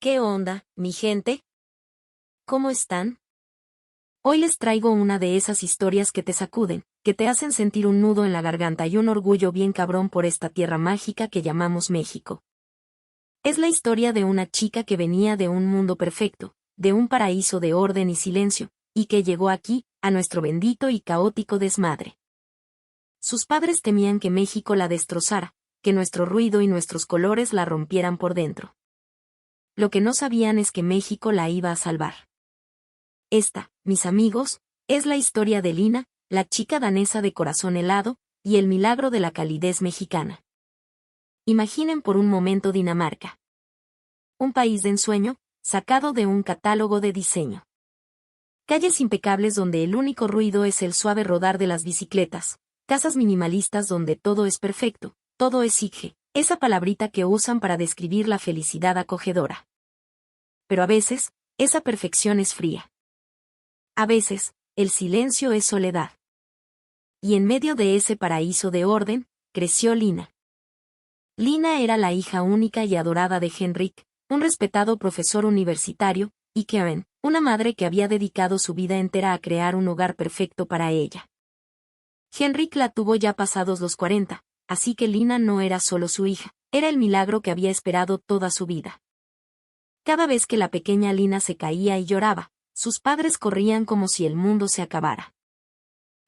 ¿Qué onda, mi gente? ¿Cómo están? Hoy les traigo una de esas historias que te sacuden, que te hacen sentir un nudo en la garganta y un orgullo bien cabrón por esta tierra mágica que llamamos México. Es la historia de una chica que venía de un mundo perfecto, de un paraíso de orden y silencio, y que llegó aquí, a nuestro bendito y caótico desmadre. Sus padres temían que México la destrozara, que nuestro ruido y nuestros colores la rompieran por dentro. Lo que no sabían es que México la iba a salvar. Esta, mis amigos, es la historia de Lina, la chica danesa de corazón helado, y el milagro de la calidez mexicana. Imaginen por un momento Dinamarca. Un país de ensueño, sacado de un catálogo de diseño. Calles impecables donde el único ruido es el suave rodar de las bicicletas, casas minimalistas donde todo es perfecto, todo es hygge, esa palabrita que usan para describir la felicidad acogedora. Pero a veces, esa perfección es fría. A veces, el silencio es soledad. Y en medio de ese paraíso de orden, creció Lina. Lina era la hija única y adorada de Henrik, un respetado profesor universitario, y Karen, una madre que había dedicado su vida entera a crear un hogar perfecto para ella. Henrik la tuvo ya pasados los 40, así que Lina no era solo su hija, era el milagro que había esperado toda su vida. Cada vez que la pequeña Lina se caía y lloraba, sus padres corrían como si el mundo se acabara.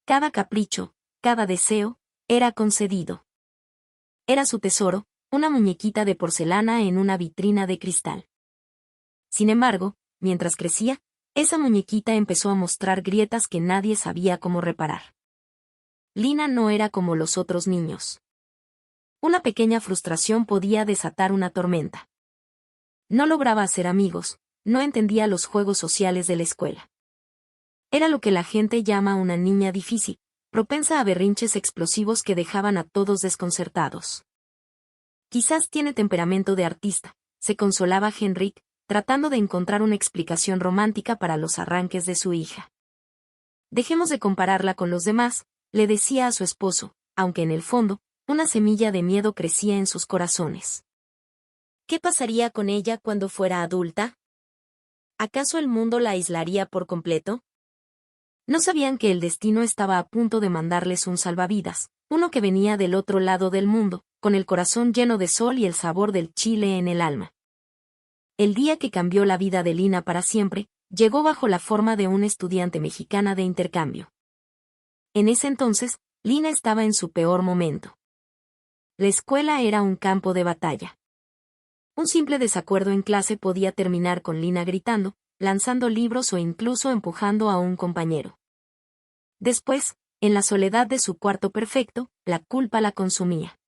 Cada capricho, cada deseo, era concedido. Era su tesoro, una muñequita de porcelana en una vitrina de cristal. Sin embargo, mientras crecía, esa muñequita empezó a mostrar grietas que nadie sabía cómo reparar. Lina no era como los otros niños. Una pequeña frustración podía desatar una tormenta. No lograba hacer amigos, no entendía los juegos sociales de la escuela. Era lo que la gente llama una niña difícil, propensa a berrinches explosivos que dejaban a todos desconcertados. Quizás tiene temperamento de artista, se consolaba Henrik, tratando de encontrar una explicación romántica para los arranques de su hija. Dejemos de compararla con los demás, le decía a su esposo, aunque en el fondo, una semilla de miedo crecía en sus corazones. ¿Qué pasaría con ella cuando fuera adulta? ¿Acaso el mundo la aislaría por completo? No sabían que el destino estaba a punto de mandarles un salvavidas, uno que venía del otro lado del mundo, con el corazón lleno de sol y el sabor del chile en el alma. El día que cambió la vida de Lina para siempre, llegó bajo la forma de una estudiante mexicana de intercambio. En ese entonces, Lina estaba en su peor momento. La escuela era un campo de batalla. Un simple desacuerdo en clase podía terminar con Lina gritando, lanzando libros o incluso empujando a un compañero. Después, en la soledad de su cuarto perfecto, la culpa la consumía.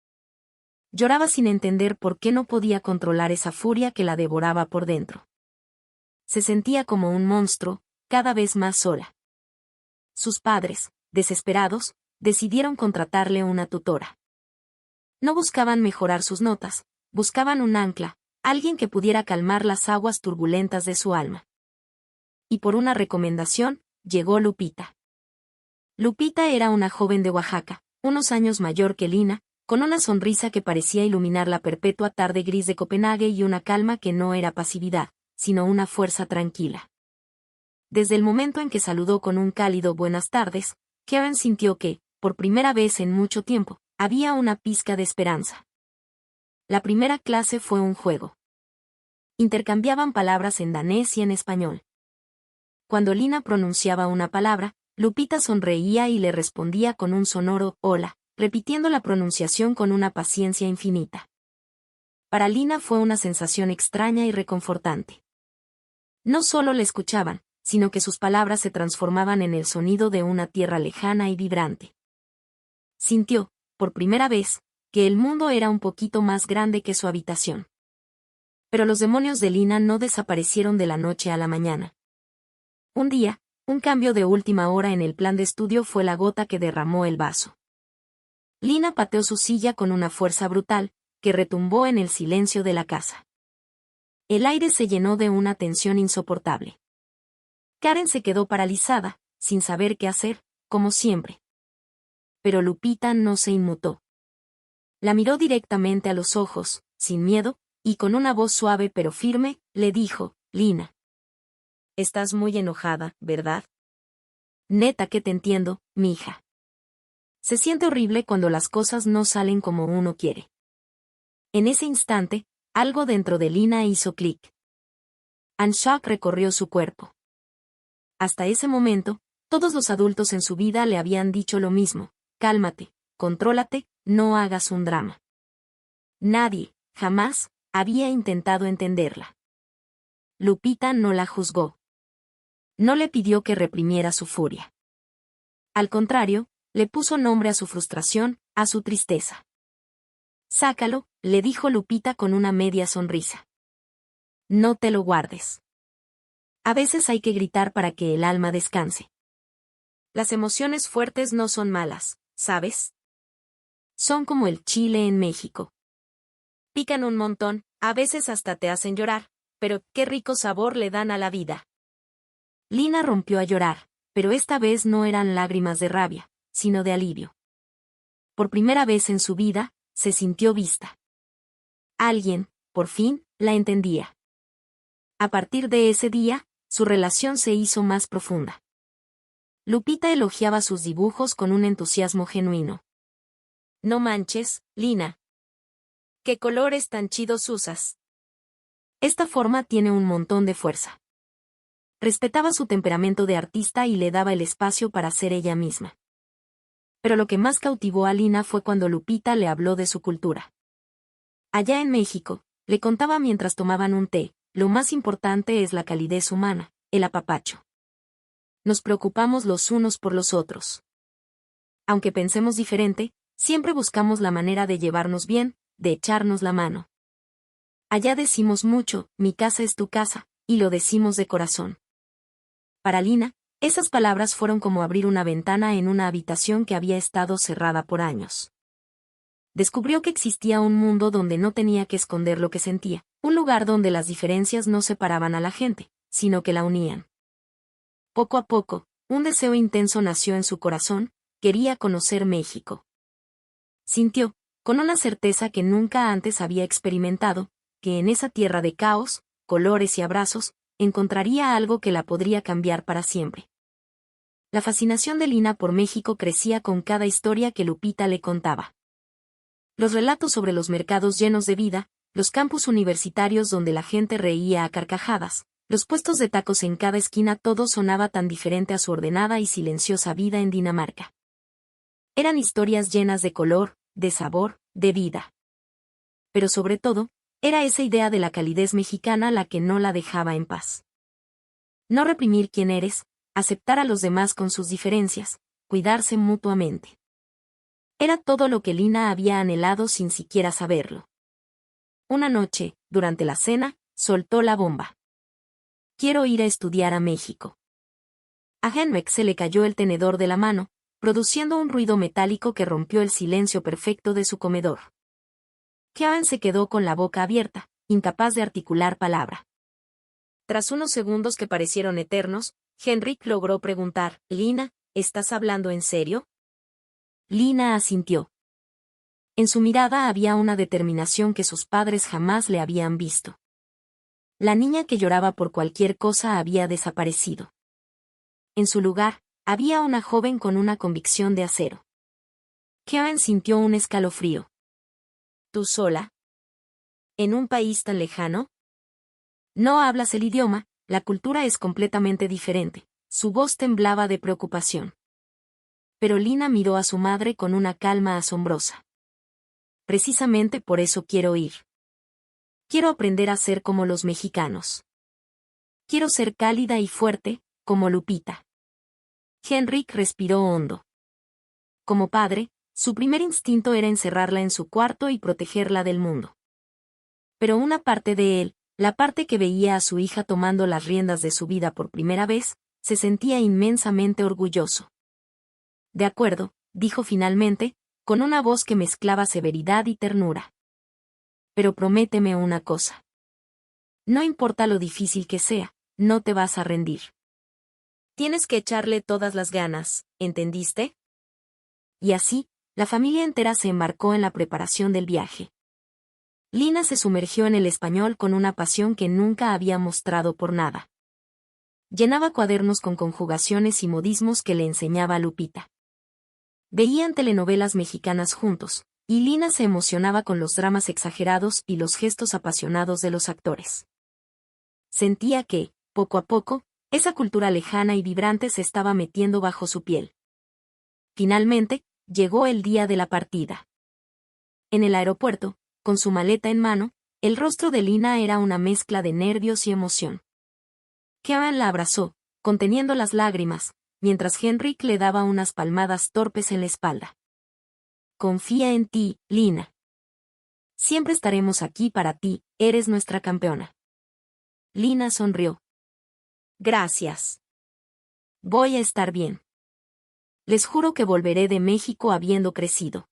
Lloraba sin entender por qué no podía controlar esa furia que la devoraba por dentro. Se sentía como un monstruo, cada vez más sola. Sus padres, desesperados, decidieron contratarle una tutora. No buscaban mejorar sus notas, buscaban un ancla, alguien que pudiera calmar las aguas turbulentas de su alma. Y por una recomendación, llegó Lupita. Lupita era una joven de Oaxaca, unos años mayor que Lina, con una sonrisa que parecía iluminar la perpetua tarde gris de Copenhague y una calma que no era pasividad, sino una fuerza tranquila. Desde el momento en que saludó con un cálido buenas tardes, Karen sintió que, por primera vez en mucho tiempo, había una pizca de esperanza. La primera clase fue un juego. Intercambiaban palabras en danés y en español. Cuando Lina pronunciaba una palabra, Lupita sonreía y le respondía con un sonoro «hola», repitiendo la pronunciación con una paciencia infinita. Para Lina fue una sensación extraña y reconfortante. No solo le escuchaban, sino que sus palabras se transformaban en el sonido de una tierra lejana y vibrante. Sintió, por primera vez, que el mundo era un poquito más grande que su habitación. Pero los demonios de Lina no desaparecieron de la noche a la mañana. Un día, un cambio de última hora en el plan de estudio fue la gota que derramó el vaso. Lina pateó su silla con una fuerza brutal, que retumbó en el silencio de la casa. El aire se llenó de una tensión insoportable. Karen se quedó paralizada, sin saber qué hacer, como siempre. Pero Lupita no se inmutó. La miró directamente a los ojos, sin miedo, y con una voz suave pero firme, le dijo, Lina. Estás muy enojada, ¿verdad? Neta que te entiendo, mija. Se siente horrible cuando las cosas no salen como uno quiere. En ese instante, algo dentro de Lina hizo clic. Un shock recorrió su cuerpo. Hasta ese momento, todos los adultos en su vida le habían dicho lo mismo, cálmate, contrólate, no hagas un drama. Nadie, jamás, había intentado entenderla. Lupita no la juzgó. No le pidió que reprimiera su furia. Al contrario, le puso nombre a su frustración, a su tristeza. Sácalo, le dijo Lupita con una media sonrisa. No te lo guardes. A veces hay que gritar para que el alma descanse. Las emociones fuertes no son malas, ¿sabes? Son como el chile en México. Pican un montón, a veces hasta te hacen llorar, pero qué rico sabor le dan a la vida. Lina rompió a llorar, pero esta vez no eran lágrimas de rabia, sino de alivio. Por primera vez en su vida, se sintió vista. Alguien, por fin, la entendía. A partir de ese día, su relación se hizo más profunda. Lupita elogiaba sus dibujos con un entusiasmo genuino. No manches, Lina. ¿Qué colores tan chidos usas? Esta forma tiene un montón de fuerza. Respetaba su temperamento de artista y le daba el espacio para ser ella misma. Pero lo que más cautivó a Lina fue cuando Lupita le habló de su cultura. Allá en México, le contaba mientras tomaban un té, lo más importante es la calidez humana, el apapacho. Nos preocupamos los unos por los otros. Aunque pensemos diferente, siempre buscamos la manera de llevarnos bien, de echarnos la mano. Allá decimos mucho, mi casa es tu casa, y lo decimos de corazón. Para Lina, esas palabras fueron como abrir una ventana en una habitación que había estado cerrada por años. Descubrió que existía un mundo donde no tenía que esconder lo que sentía, un lugar donde las diferencias no separaban a la gente, sino que la unían. Poco a poco, un deseo intenso nació en su corazón, quería conocer México. Sintió, con una certeza que nunca antes había experimentado, que en esa tierra de caos, colores y abrazos, encontraría algo que la podría cambiar para siempre. La fascinación de Lina por México crecía con cada historia que Lupita le contaba. Los relatos sobre los mercados llenos de vida, los campus universitarios donde la gente reía a carcajadas, los puestos de tacos en cada esquina, todo sonaba tan diferente a su ordenada y silenciosa vida en Dinamarca. Eran historias llenas de color, de sabor, de vida. Pero sobre todo, era esa idea de la calidez mexicana la que no la dejaba en paz. No reprimir quién eres, aceptar a los demás con sus diferencias, cuidarse mutuamente. Era todo lo que Lina había anhelado sin siquiera saberlo. Una noche, durante la cena, soltó la bomba. Quiero ir a estudiar a México. A Henrik se le cayó el tenedor de la mano, produciendo un ruido metálico que rompió el silencio perfecto de su comedor. Kevin se quedó con la boca abierta, incapaz de articular palabra. Tras unos segundos que parecieron eternos, Henrik logró preguntar, Lina, ¿estás hablando en serio? Lina asintió. En su mirada había una determinación que sus padres jamás le habían visto. La niña que lloraba por cualquier cosa había desaparecido. En su lugar, había una joven con una convicción de acero. Kevin sintió un escalofrío. ¿Tú sola? ¿En un país tan lejano? No hablas el idioma, la cultura es completamente diferente. Su voz temblaba de preocupación. Pero Lina miró a su madre con una calma asombrosa. Precisamente por eso quiero ir. Quiero aprender a ser como los mexicanos. Quiero ser cálida y fuerte, como Lupita. Henrik respiró hondo. Como padre, su primer instinto era encerrarla en su cuarto y protegerla del mundo. Pero una parte de él, la parte que veía a su hija tomando las riendas de su vida por primera vez, se sentía inmensamente orgulloso. De acuerdo, dijo finalmente, con una voz que mezclaba severidad y ternura. Pero prométeme una cosa. No importa lo difícil que sea, no te vas a rendir. Tienes que echarle todas las ganas, ¿entendiste? Y así, la familia entera se embarcó en la preparación del viaje. Lina se sumergió en el español con una pasión que nunca había mostrado por nada. Llenaba cuadernos con conjugaciones y modismos que le enseñaba a Lupita. Veían telenovelas mexicanas juntos, y Lina se emocionaba con los dramas exagerados y los gestos apasionados de los actores. Sentía que, poco a poco, esa cultura lejana y vibrante se estaba metiendo bajo su piel. Finalmente, llegó el día de la partida. En el aeropuerto, con su maleta en mano, el rostro de Lina era una mezcla de nervios y emoción. Karen la abrazó, conteniendo las lágrimas, mientras Henrik le daba unas palmadas torpes en la espalda. Confía en ti, Lina. Siempre estaremos aquí para ti, eres nuestra campeona. Lina sonrió. Gracias. Voy a estar bien. Les juro que volveré de México habiendo crecido.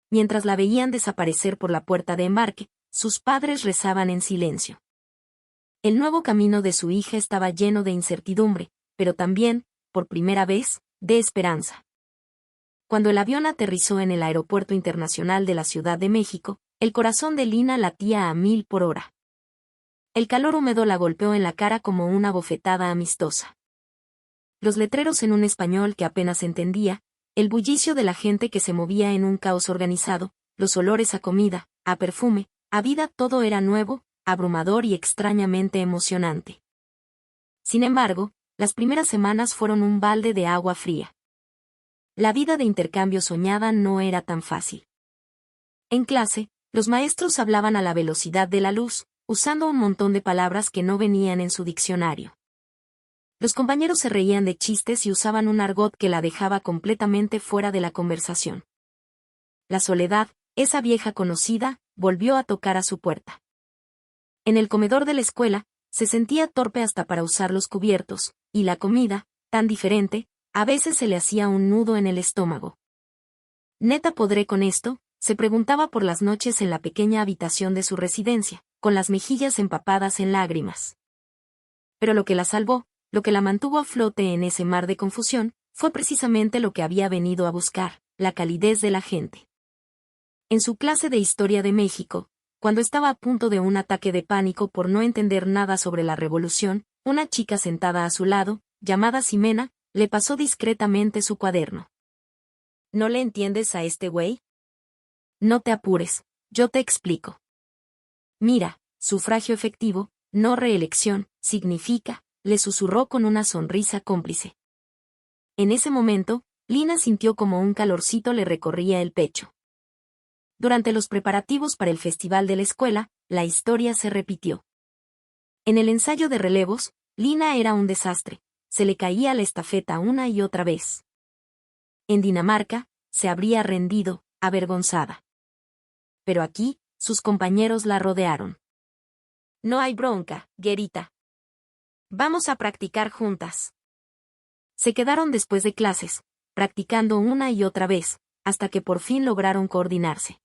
Mientras la veían desaparecer por la puerta de embarque, sus padres rezaban en silencio. El nuevo camino de su hija estaba lleno de incertidumbre, pero también, por primera vez, de esperanza. Cuando el avión aterrizó en el Aeropuerto Internacional de la Ciudad de México, el corazón de Lina latía a 1000 por hora. El calor húmedo la golpeó en la cara como una bofetada amistosa. Los letreros en un español que apenas entendía, el bullicio de la gente que se movía en un caos organizado, los olores a comida, a perfume, a vida, todo era nuevo, abrumador y extrañamente emocionante. Sin embargo, las primeras semanas fueron un balde de agua fría. La vida de intercambio soñada no era tan fácil. En clase, los maestros hablaban a la velocidad de la luz, usando un montón de palabras que no venían en su diccionario. Los compañeros se reían de chistes y usaban un argot que la dejaba completamente fuera de la conversación. La soledad, esa vieja conocida, volvió a tocar a su puerta. En el comedor de la escuela, se sentía torpe hasta para usar los cubiertos, y la comida, tan diferente, a veces se le hacía un nudo en el estómago. ¿Neta podré con esto?, se preguntaba por las noches en la pequeña habitación de su residencia, con las mejillas empapadas en lágrimas. Pero lo que la salvó, lo que la mantuvo a flote en ese mar de confusión, fue precisamente lo que había venido a buscar, la calidez de la gente. En su clase de Historia de México, cuando estaba a punto de un ataque de pánico por no entender nada sobre la revolución, una chica sentada a su lado, llamada Ximena, le pasó discretamente su cuaderno. ¿No le entiendes a este güey? No te apures, yo te explico. Mira, sufragio efectivo, no reelección, significa, le susurró con una sonrisa cómplice. En ese momento, Lina sintió como un calorcito le recorría el pecho. Durante los preparativos para el festival de la escuela, la historia se repitió. En el ensayo de relevos, Lina era un desastre, se le caía la estafeta una y otra vez. En Dinamarca, se habría rendido, avergonzada. Pero aquí, sus compañeros la rodearon. No hay bronca, Guerita. Vamos a practicar juntas. Se quedaron después de clases, practicando una y otra vez, hasta que por fin lograron coordinarse.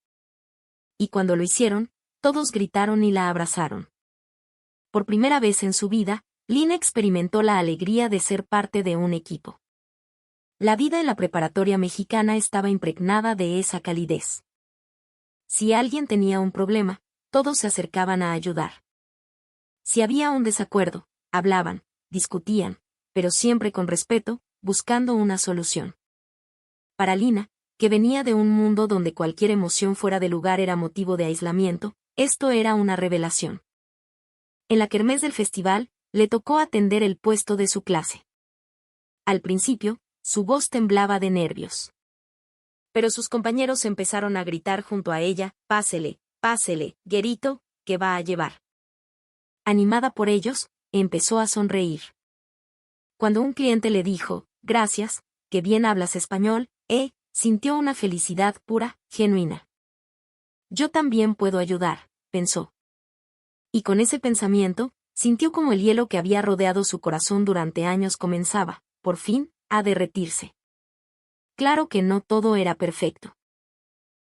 Y cuando lo hicieron, todos gritaron y la abrazaron. Por primera vez en su vida, Lina experimentó la alegría de ser parte de un equipo. La vida en la preparatoria mexicana estaba impregnada de esa calidez. Si alguien tenía un problema, todos se acercaban a ayudar. Si había un desacuerdo, hablaban, discutían, pero siempre con respeto, buscando una solución. Para Lina, que venía de un mundo donde cualquier emoción fuera de lugar era motivo de aislamiento, esto era una revelación. En la kermés del festival, le tocó atender el puesto de su clase. Al principio, su voz temblaba de nervios. Pero sus compañeros empezaron a gritar junto a ella, «Pásele, pásele, Guerito, que va a llevar». Animada por ellos, empezó a sonreír. Cuando un cliente le dijo, «Gracias, que bien hablas español», sintió una felicidad pura, genuina. «Yo también puedo ayudar», pensó. Y con ese pensamiento, sintió como el hielo que había rodeado su corazón durante años comenzaba, por fin, a derretirse. Claro que no todo era perfecto.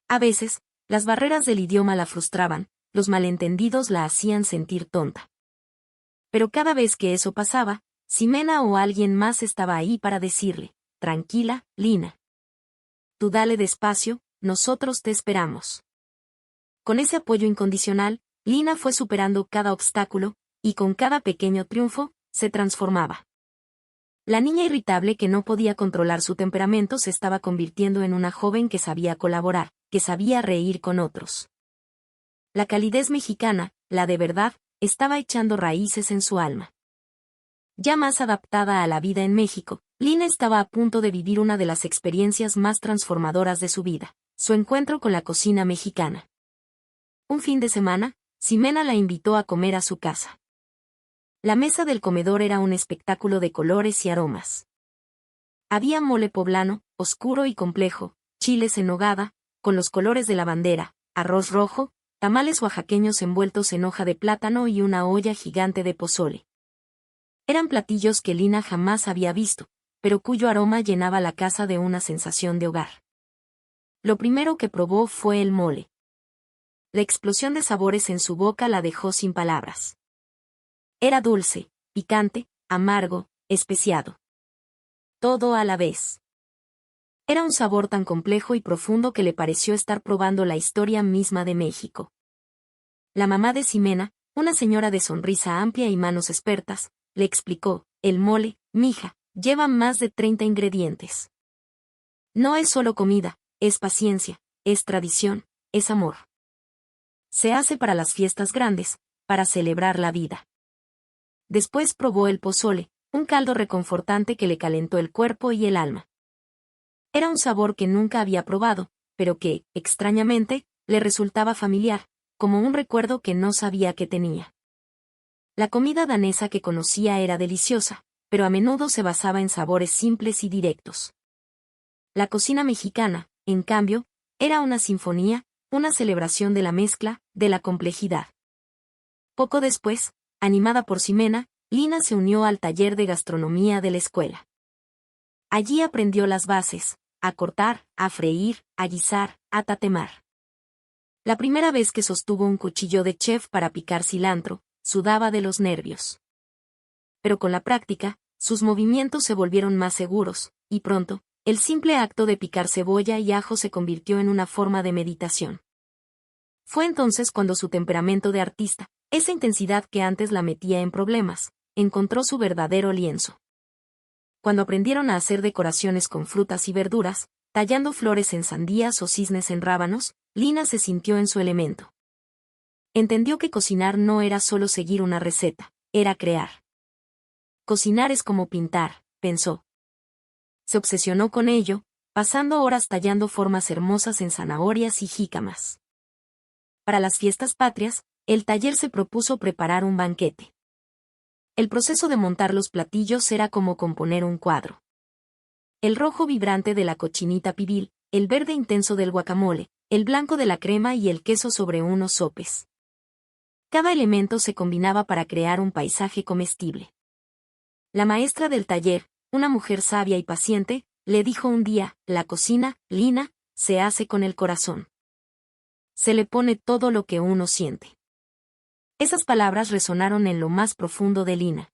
A veces, las barreras del idioma la frustraban, los malentendidos la hacían sentir tonta. Pero cada vez que eso pasaba, Ximena o alguien más estaba ahí para decirle, «Tranquila, Lina. Tú dale despacio, nosotros te esperamos». Con ese apoyo incondicional, Lina fue superando cada obstáculo, y con cada pequeño triunfo, se transformaba. La niña irritable que no podía controlar su temperamento se estaba convirtiendo en una joven que sabía colaborar, que sabía reír con otros. La calidez mexicana, la de verdad, estaba echando raíces en su alma. Ya más adaptada a la vida en México, Lina estaba a punto de vivir una de las experiencias más transformadoras de su vida, su encuentro con la cocina mexicana. Un fin de semana, Ximena la invitó a comer a su casa. La mesa del comedor era un espectáculo de colores y aromas. Había mole poblano, oscuro y complejo, chiles en nogada, con los colores de la bandera, arroz rojo, tamales oaxaqueños envueltos en hoja de plátano y una olla gigante de pozole. Eran platillos que Lina jamás había visto, pero cuyo aroma llenaba la casa de una sensación de hogar. Lo primero que probó fue el mole. La explosión de sabores en su boca la dejó sin palabras. Era dulce, picante, amargo, especiado. Todo a la vez. Era un sabor tan complejo y profundo que le pareció estar probando la historia misma de México. La mamá de Ximena, una señora de sonrisa amplia y manos expertas, le explicó: el mole, mija, lleva más de 30 ingredientes. No es solo comida, es paciencia, es tradición, es amor. Se hace para las fiestas grandes, para celebrar la vida. Después probó el pozole, un caldo reconfortante que le calentó el cuerpo y el alma. Era un sabor que nunca había probado, pero que, extrañamente, le resultaba familiar, como un recuerdo que no sabía que tenía. La comida danesa que conocía era deliciosa, pero a menudo se basaba en sabores simples y directos. La cocina mexicana, en cambio, era una sinfonía, una celebración de la mezcla, de la complejidad. Poco después, animada por Ximena, Lina se unió al taller de gastronomía de la escuela. Allí aprendió las bases: a cortar, a freír, a guisar, a tatemar. La primera vez que sostuvo un cuchillo de chef para picar cilantro, sudaba de los nervios. Pero con la práctica, sus movimientos se volvieron más seguros, y pronto, el simple acto de picar cebolla y ajo se convirtió en una forma de meditación. Fue entonces cuando su temperamento de artista, esa intensidad que antes la metía en problemas, encontró su verdadero lienzo. Cuando aprendieron a hacer decoraciones con frutas y verduras, tallando flores en sandías o cisnes en rábanos, Lina se sintió en su elemento. Entendió que cocinar no era solo seguir una receta, era crear. Cocinar es como pintar, pensó. Se obsesionó con ello, pasando horas tallando formas hermosas en zanahorias y jícamas. Para las fiestas patrias, el taller se propuso preparar un banquete. El proceso de montar los platillos era como componer un cuadro. El rojo vibrante de la cochinita pibil, el verde intenso del guacamole, el blanco de la crema y el queso sobre unos sopes. Cada elemento se combinaba para crear un paisaje comestible. La maestra del taller, una mujer sabia y paciente, le dijo un día: la cocina, Lina, se hace con el corazón. Se le pone todo lo que uno siente. Esas palabras resonaron en lo más profundo de Lina.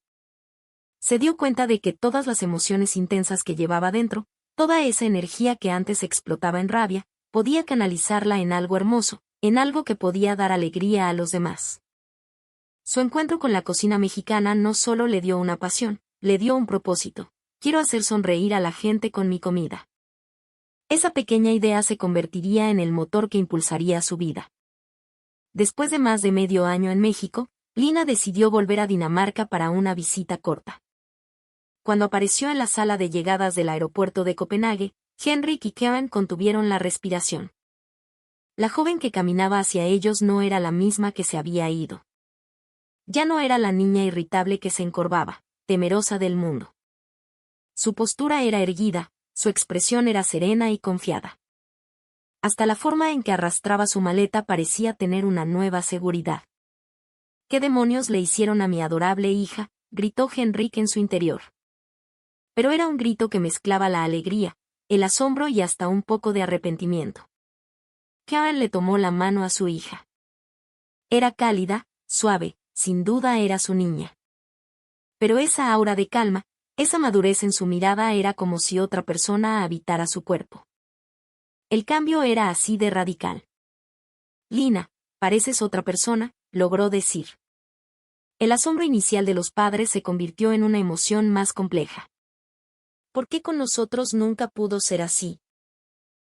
Se dio cuenta de que todas las emociones intensas que llevaba dentro, toda esa energía que antes explotaba en rabia, podía canalizarla en algo hermoso, en algo que podía dar alegría a los demás. Su encuentro con la cocina mexicana no solo le dio una pasión, le dio un propósito: quiero hacer sonreír a la gente con mi comida. Esa pequeña idea se convertiría en el motor que impulsaría su vida. Después de más de medio año en México, Lina decidió volver a Dinamarca para una visita corta. Cuando apareció en la sala de llegadas del aeropuerto de Copenhague, Henrik y Karen contuvieron la respiración. La joven que caminaba hacia ellos no era la misma que se había ido. Ya no era la niña irritable que se encorvaba, temerosa del mundo. Su postura era erguida, su expresión era serena y confiada. Hasta la forma en que arrastraba su maleta parecía tener una nueva seguridad. ¿Qué demonios le hicieron a mi adorable hija?, gritó Henrik en su interior. Pero era un grito que mezclaba la alegría, el asombro y hasta un poco de arrepentimiento. Karen le tomó la mano a su hija. Era cálida, suave, sin duda era su niña. Pero esa aura de calma, esa madurez en su mirada era como si otra persona habitara su cuerpo. El cambio era así de radical. Lina, pareces otra persona, logró decir. El asombro inicial de los padres se convirtió en una emoción más compleja. ¿Por qué con nosotros nunca pudo ser así?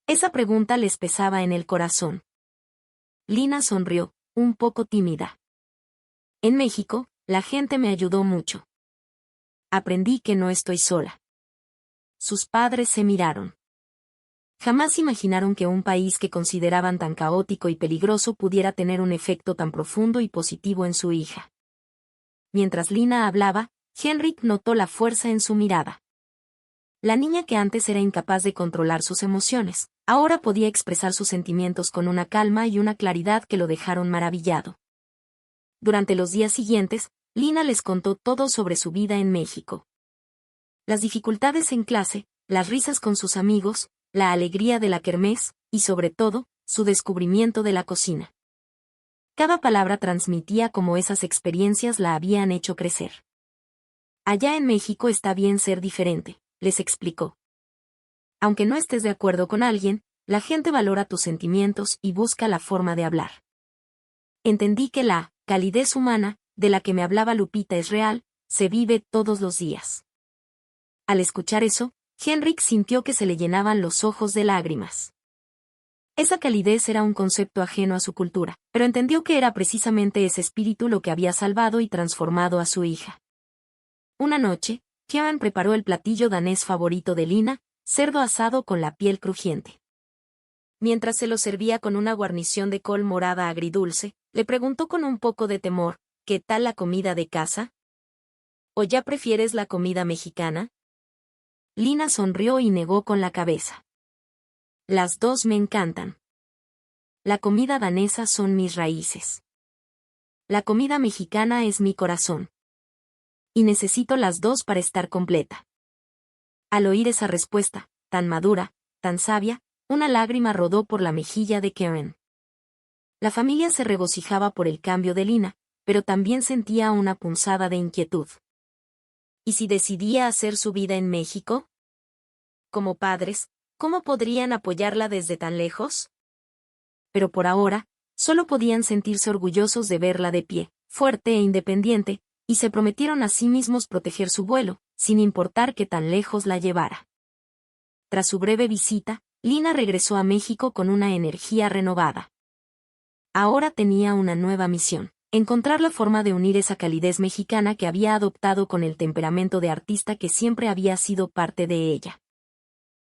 Esa pregunta les pesaba en el corazón. Lina sonrió, un poco tímida. En México, la gente me ayudó mucho. Aprendí que no estoy sola. Sus padres se miraron. Jamás imaginaron que un país que consideraban tan caótico y peligroso pudiera tener un efecto tan profundo y positivo en su hija. Mientras Lina hablaba, Henrik notó la fuerza en su mirada. La niña que antes era incapaz de controlar sus emociones, ahora podía expresar sus sentimientos con una calma y una claridad que lo dejaron maravillado. Durante los días siguientes, Lina les contó todo sobre su vida en México. Las dificultades en clase, las risas con sus amigos, la alegría de la kermés, y sobre todo, su descubrimiento de la cocina. Cada palabra transmitía cómo esas experiencias la habían hecho crecer. Allá en México está bien ser diferente, les explicó. Aunque no estés de acuerdo con alguien, la gente valora tus sentimientos y busca la forma de hablar. Entendí que la calidez humana, de la que me hablaba Lupita es real, se vive todos los días. Al escuchar eso, Henrik sintió que se le llenaban los ojos de lágrimas. Esa calidez era un concepto ajeno a su cultura, pero entendió que era precisamente ese espíritu lo que había salvado y transformado a su hija. Una noche, Kieran preparó el platillo danés favorito de Lina, cerdo asado con la piel crujiente. Mientras se lo servía con una guarnición de col morada agridulce, le preguntó con un poco de temor, ¿qué tal la comida de casa? ¿O ya prefieres la comida mexicana? Lina sonrió y negó con la cabeza. Las dos me encantan. La comida danesa son mis raíces. La comida mexicana es mi corazón. Y necesito las dos para estar completa. Al oír esa respuesta, tan madura, tan sabia, una lágrima rodó por la mejilla de Karen. La familia se regocijaba por el cambio de Lina, pero también sentía una punzada de inquietud. ¿Y si decidía hacer su vida en México? Como padres, ¿cómo podrían apoyarla desde tan lejos? Pero por ahora, solo podían sentirse orgullosos de verla de pie, fuerte e independiente, y se prometieron a sí mismos proteger su vuelo, sin importar qué tan lejos la llevara. Tras su breve visita, Lina regresó a México con una energía renovada. Ahora tenía una nueva misión: encontrar la forma de unir esa calidez mexicana que había adoptado con el temperamento de artista que siempre había sido parte de ella.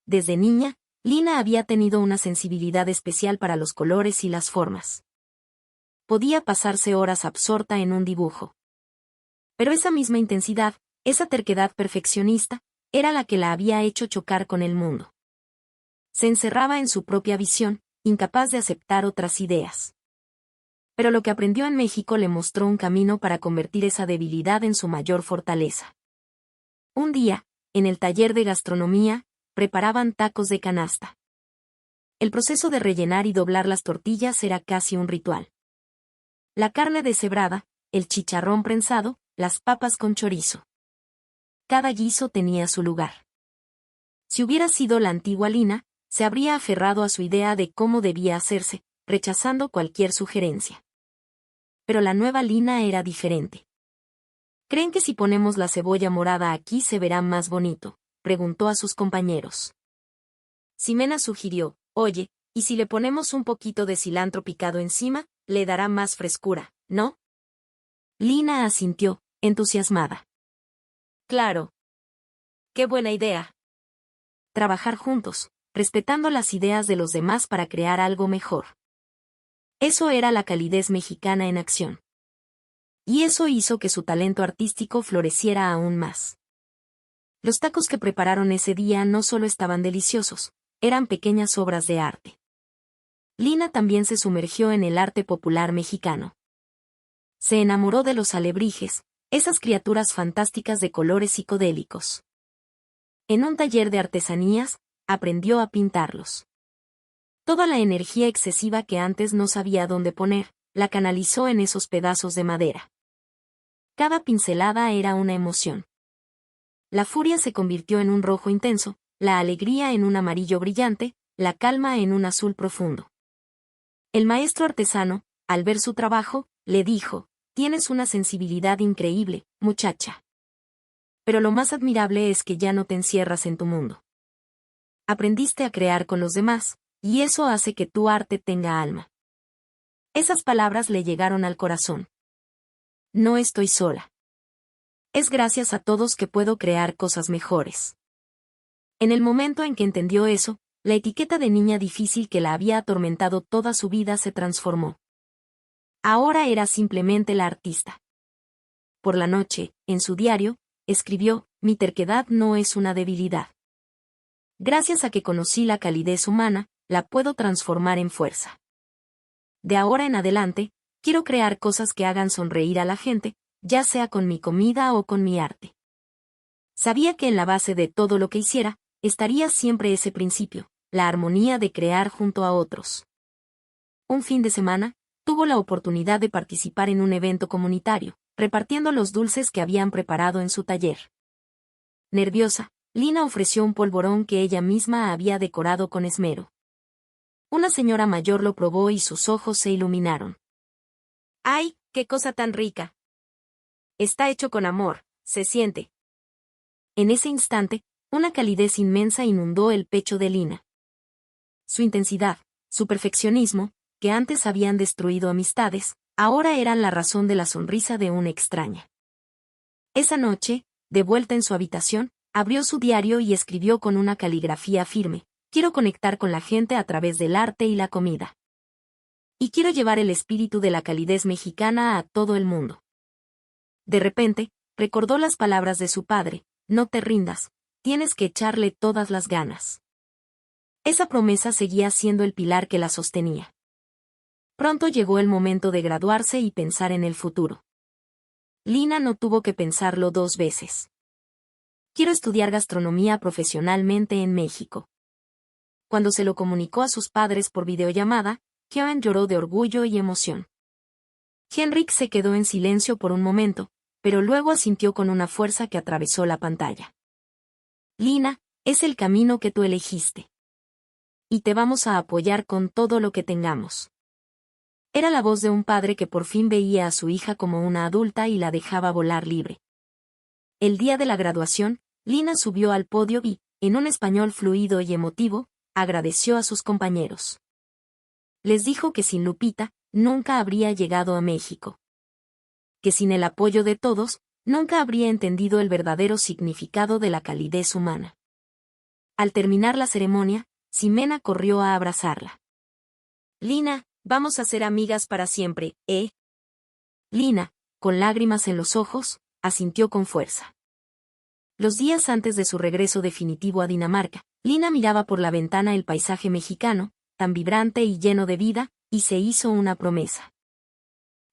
Desde niña, Lina había tenido una sensibilidad especial para los colores y las formas. Podía pasarse horas absorta en un dibujo. Pero esa misma intensidad, esa terquedad perfeccionista, era la que la había hecho chocar con el mundo. Se encerraba en su propia visión, incapaz de aceptar otras ideas. Pero lo que aprendió en México le mostró un camino para convertir esa debilidad en su mayor fortaleza. Un día, en el taller de gastronomía, preparaban tacos de canasta. El proceso de rellenar y doblar las tortillas era casi un ritual. La carne deshebrada, el chicharrón prensado, las papas con chorizo. Cada guiso tenía su lugar. Si hubiera sido la antigua Lina, se habría aferrado a su idea de cómo debía hacerse, rechazando cualquier sugerencia. Pero la nueva Lina era diferente. ¿Creen que si ponemos la cebolla morada aquí se verá más bonito?, preguntó a sus compañeros. Ximena sugirió, oye, ¿y si le ponemos un poquito de cilantro picado encima, le dará más frescura, no? Lina asintió, entusiasmada. Claro. Qué buena idea. Trabajar juntos, respetando las ideas de los demás para crear algo mejor. Eso era la calidez mexicana en acción. Y eso hizo que su talento artístico floreciera aún más. Los tacos que prepararon ese día no solo estaban deliciosos, eran pequeñas obras de arte. Lina también se sumergió en el arte popular mexicano. Se enamoró de los alebrijes, esas criaturas fantásticas de colores psicodélicos. En un taller de artesanías, aprendió a pintarlos. Toda la energía excesiva que antes no sabía dónde poner, la canalizó en esos pedazos de madera. Cada pincelada era una emoción. La furia se convirtió en un rojo intenso, la alegría en un amarillo brillante, la calma en un azul profundo. El maestro artesano, Al ver su trabajo, le dijo: «Tienes una sensibilidad increíble, muchacha. Pero lo más admirable es que ya no te encierras en tu mundo. Aprendiste a crear con los demás, y eso hace que tu arte tenga alma». Esas palabras le llegaron al corazón. No estoy sola. Es gracias a todos que puedo crear cosas mejores. En el momento en que entendió eso, la etiqueta de niña difícil que la había atormentado toda su vida se transformó. Ahora era simplemente la artista. Por la noche, en su diario, escribió: «Mi terquedad no es una debilidad. Gracias a que conocí la calidez humana, la puedo transformar en fuerza. De ahora en adelante, quiero crear cosas que hagan sonreír a la gente, ya sea con mi comida o con mi arte». Sabía que en la base de todo lo que hiciera, estaría siempre ese principio, la armonía de crear junto a otros. Un fin de semana, tuvo la oportunidad de participar en un evento comunitario, repartiendo los dulces que habían preparado en su taller. Nerviosa, Lina ofreció un polvorón que ella misma había decorado con esmero. Una señora mayor lo probó y sus ojos se iluminaron. «¡Ay, qué cosa tan rica! Está hecho con amor, se siente». En ese instante, una calidez inmensa inundó el pecho de Lina. Su intensidad, su perfeccionismo, que antes habían destruido amistades, ahora eran la razón de la sonrisa de una extraña. Esa noche, de vuelta en su habitación, abrió su diario y escribió con una caligrafía firme: «Quiero conectar con la gente a través del arte y la comida. Y quiero llevar el espíritu de la calidez mexicana a todo el mundo». De repente, recordó las palabras de su padre: «No te rindas, tienes que echarle todas las ganas». Esa promesa seguía siendo el pilar que la sostenía. Pronto llegó el momento de graduarse y pensar en el futuro. Lina no tuvo que pensarlo dos veces. «Quiero estudiar gastronomía profesionalmente en México». Cuando se lo comunicó a sus padres por videollamada, Karen lloró de orgullo y emoción. Henrik se quedó en silencio por un momento, pero luego asintió con una fuerza que atravesó la pantalla. «Lina, es el camino que tú elegiste. Y te vamos a apoyar con todo lo que tengamos». Era la voz de un padre que por fin veía a su hija como una adulta y la dejaba volar libre. El día de la graduación, Lina subió al podio y, en un español fluido y emotivo, agradeció a sus compañeros. Les dijo que sin Lupita, nunca habría llegado a México. Que sin el apoyo de todos, nunca habría entendido el verdadero significado de la calidez humana. Al terminar la ceremonia, Ximena corrió a abrazarla. «Lina, vamos a ser amigas para siempre, ¿eh?». Lina, con lágrimas en los ojos, asintió con fuerza. Los días antes de su regreso definitivo a Dinamarca, Lina miraba por la ventana el paisaje mexicano, tan vibrante y lleno de vida, y se hizo una promesa.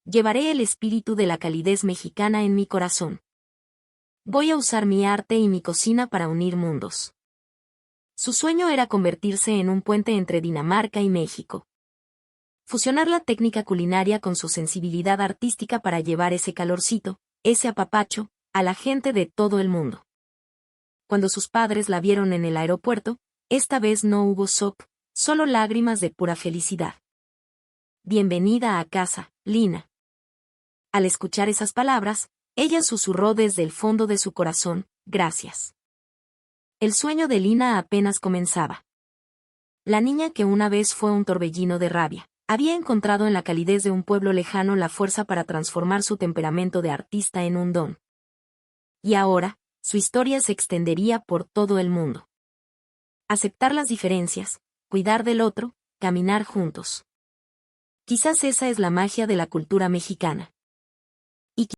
«Llevaré el espíritu de la calidez mexicana en mi corazón. Voy a usar mi arte y mi cocina para unir mundos». Su sueño era convertirse en un puente entre Dinamarca y México. Fusionar la técnica culinaria con su sensibilidad artística para llevar ese calorcito, ese apapacho, a la gente de todo el mundo. Cuando sus padres la vieron en el aeropuerto, esta vez no hubo shock, solo lágrimas de pura felicidad. «Bienvenida a casa, Lina». Al escuchar esas palabras, ella susurró desde el fondo de su corazón: «Gracias». El sueño de Lina apenas comenzaba. La niña que una vez fue un torbellino de rabia, había encontrado en la calidez de un pueblo lejano la fuerza para transformar su temperamento de artista en un don. Y ahora, su historia se extendería por todo el mundo. Aceptar las diferencias, cuidar del otro, caminar juntos. Quizás esa es la magia de la cultura mexicana.